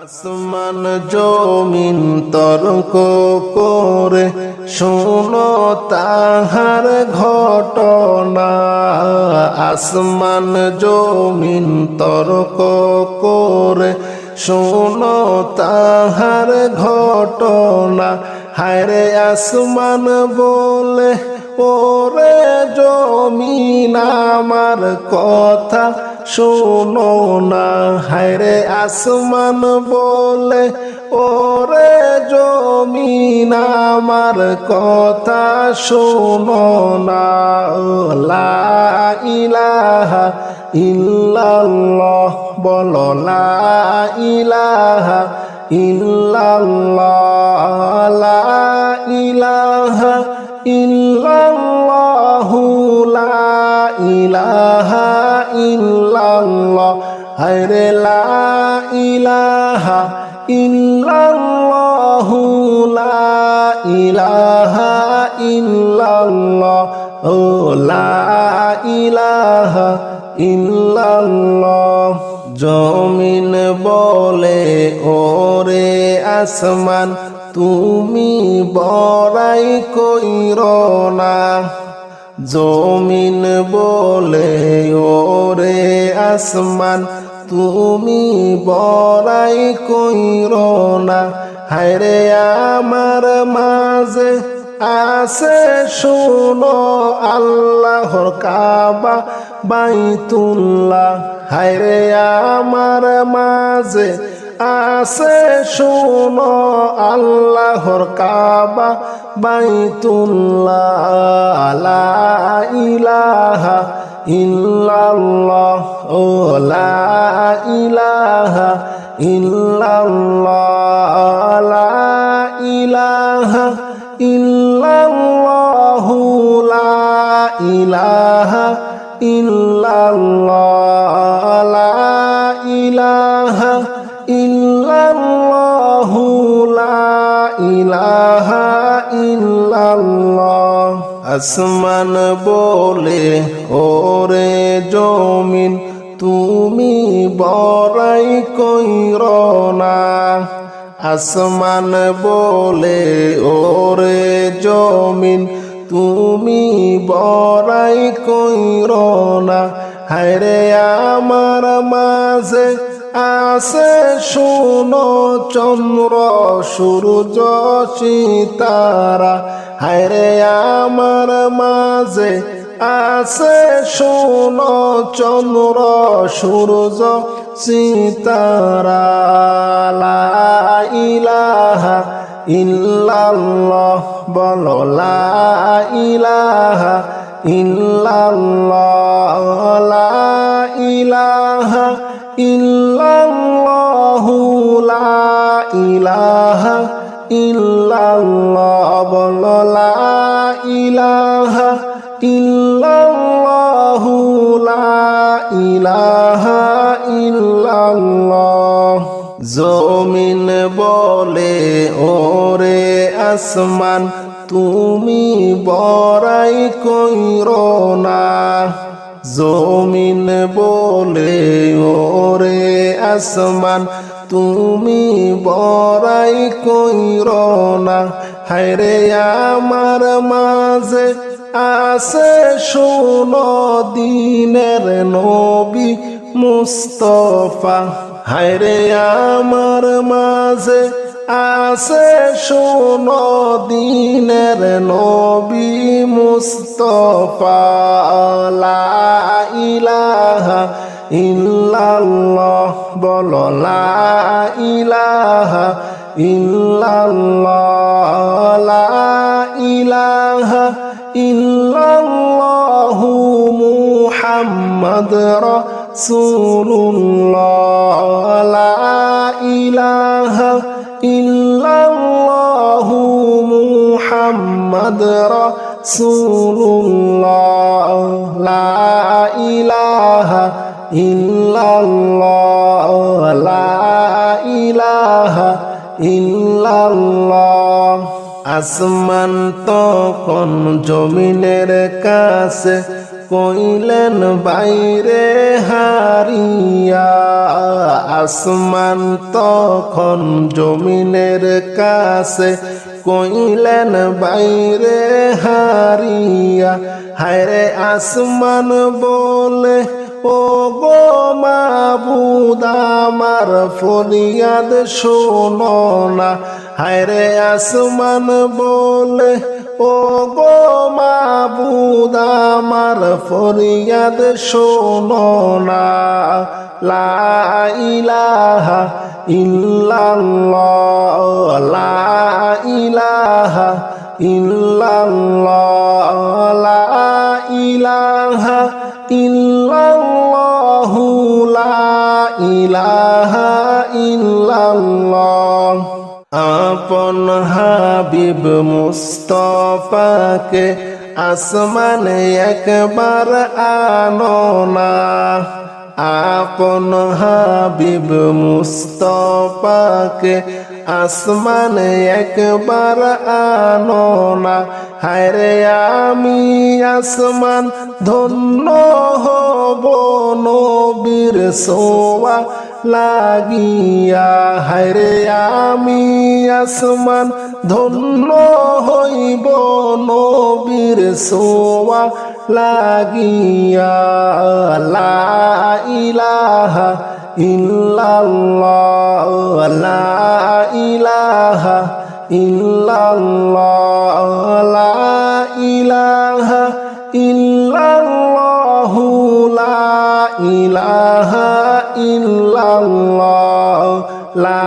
আসমান জমিন তর্ক করে শোনো তাহার ঘটনা। আসমান জমিন তর্ক করে শোনো তাহার ঘটনা। হায়রে আসমান বলে ওরে জমিন আমার কথা শোনো না। হায়রে আসমান বলে ওরে জমিন আমার কথা শোনো না। লা ইলাহা ইল্লাল্লাহ বলো, লা ইলাহা ইল্লাল্লাহ, লা ইলাহা ইল্লাল্লাহু, লা ইলাহা ইল্লাল্লাহ। হায়রে লা ইলাহা ইল্লাল্লাহু, লা ইলাহা ইল্লাল্লাহ, ও লা ইলাহা ইল্লাল্লাহ। জমিন বলে ওরে আসমান তুমি বড়াই কইরো না। জমিন বলে ওরে আসমান তুমি বড়াই কইরো না। হায়রে আমার মাঝে আছে শোনো আল্লাহর কাবা বাইতুল্লাহ। হায়রে আমার মাঝে আছে শোনো আল্লাহর কাবা বাইতুল্লাহ। লা ইলাহা ইল্লাল্লাহ, ও লা ইলাহা ইল্লাল্লাহ, লা ইলাহা ইল্লাল্লাহু, লা ইলাহা ইল্লাল্লাহ, লা ইলাহা ইল্লাল্লাহু, লা ইলাহা ইল্লাল্লাহ। আসমান বলে ওরে জমিন তুমি বড়াই কইরো না। আসমান বলে ওরে জমিন তুমি বড়াই কইরো না। হায়রে আমার মাঝে আছে শোনো চন্দ্র সূর্য সিতারা। হায়রে আমার মাঝে আছে শোনো চন্দ্র সূর্য সিতারা। লা ইলাহা ইল্লাল্লাহ বলো, লা ইলাহা ইল্লাল্লাহ, লা ইলাহা ইল্লাল্লাহু, লা ইলাহা ইল্লাল্লাহ বলো, লা ইলাহা ইল্লাল্লাহু, লা ইলাহা ইল্লাল্লাহ। জমিন বলে ওরে আসমান তুমি বড়াই কইরো না। জমিন বলে ওরে আসমান তুমি বড়াই কইরো না। হায়রে আমার মাঝে আছে শোনো দিনের নবী মুস্তাফা। হায়রে আমার মাঝে আছে শোনো দিনের নবী মুস্তাফা। লা ইলাহা ইল্লাল্লাহ বলো, লা ইলাহা ইল্লাল্লাহ, লা ইলাহা ইল্লাল্লাহু মুহাম্মদ রাসূলুল্লাহ। লা ইলাহা ইল্লাল্লাহু মুহাম্মদ রাসূলুল্লাহ। লা ইলাহা ইল্লাল্লাহ, লা ইলাহা ইল্লাল্লাহ। আসমান তখন জমিনের কাছে কইলেন বাইরে হারিয়া। আসমান তখন জমিনের কাছে কইলেন বাইরে হারিয়া। হায়রে আসমান বলে ও গো মাবুদ আমার ফরিয়াদ শোনো না। হায়রে আসমান বলে ও গো মাবুদ আমার ফরিয়াদ শোনো না। লা ইলাহা ইল্লাল্লাহ, লা ইলাহা ইল্লাল্লাহ, লা ইলাহা ইল্লাল্লাহ, লা ইলাহা ইল্লাল্লাহ। আপন হাবিব মুস্তাফাকে আসমানে একবার আনো না। আপন হাবিব মুস্তাফাকে আসমানে একবার আনো না। হায়রে আমি আসমান ধন্য হব নবীর সোয়া লাগিয়া। হায়রে আমি আসমান ধন্য হইব নবীর সোয়া লাগিয়া। লা ইলাহা ইল্লাল্লাহ, লা ইলাহা ইল্লাল্লাহ, লা ইলাহা ইল্লাল্লাহ, লা ইলাহা ইল্লাল্লাহ, লা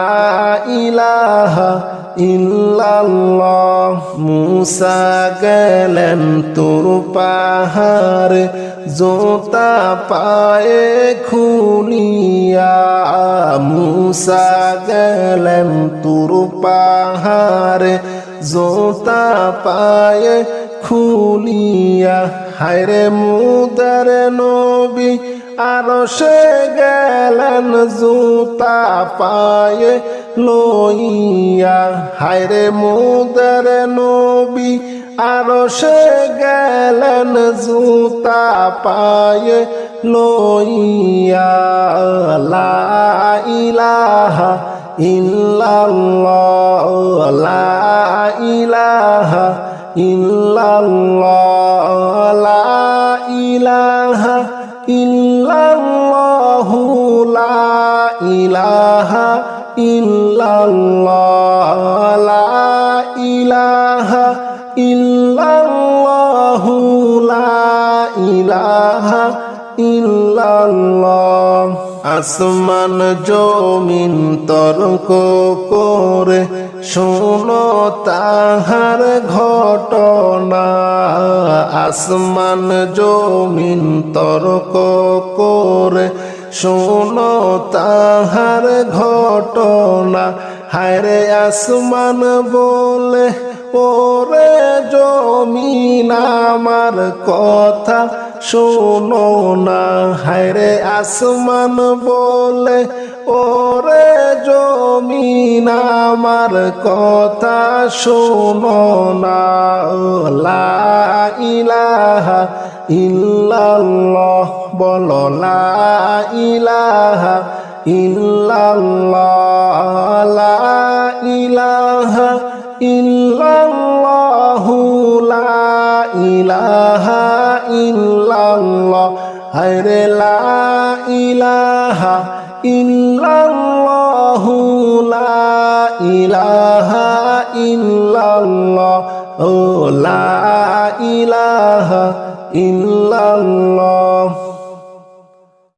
ইলাহা ইল্লাল্লাহ। মুসা গেলেন তুর পাহাড়ে জোতা পায়ে খুলিয়া। মুসা গেলেন তুর পাহাড়ে জোতা পায়ে খুলিয়া। হায়রে মুদার নবী আরশে গেলেন জুতা পায়ে লইয়া। হায়রে মুদার নবী আরশে গেলেন জুতা পায়ে লইয়া। লা ইলাহা ইল্লাল্লাহ, লা ইলাহা ইল্লাল্লাহ, লা ইলাহা ইল্লাল্লাহ, লা ইলাহা ইল্লাল্লাহ, লা ইলাহা ইল্লাল্লাহ, লা ইলাহা ইল্লাল্লাহ। আসমান জমিন তর্ক করে শোনো তাহার ঘটনা। আসমান জমিন তর্ক করে শোনো তাহার ঘটনা। হায়রে আসমান বলে ওরে জমিন আমার কথা শোনো না। হায়রে আসমান বলে ওরে জমিন আমার কথা শোনো না। লা ইলাহা ইল্লাল্লাহ, বলো লা ইলাহা ইল্লাল্লাহ, লা ইলাহা ইল্লাল্লাহ, লা ইলাহা ইল্লাল্লাহ। হায়রে লা ইলাহা ইল্লাল্লাহ, লা ইলাহা ইল্লাল্লাহ, ও লা ইলাহা ইল্লাল্লাহ।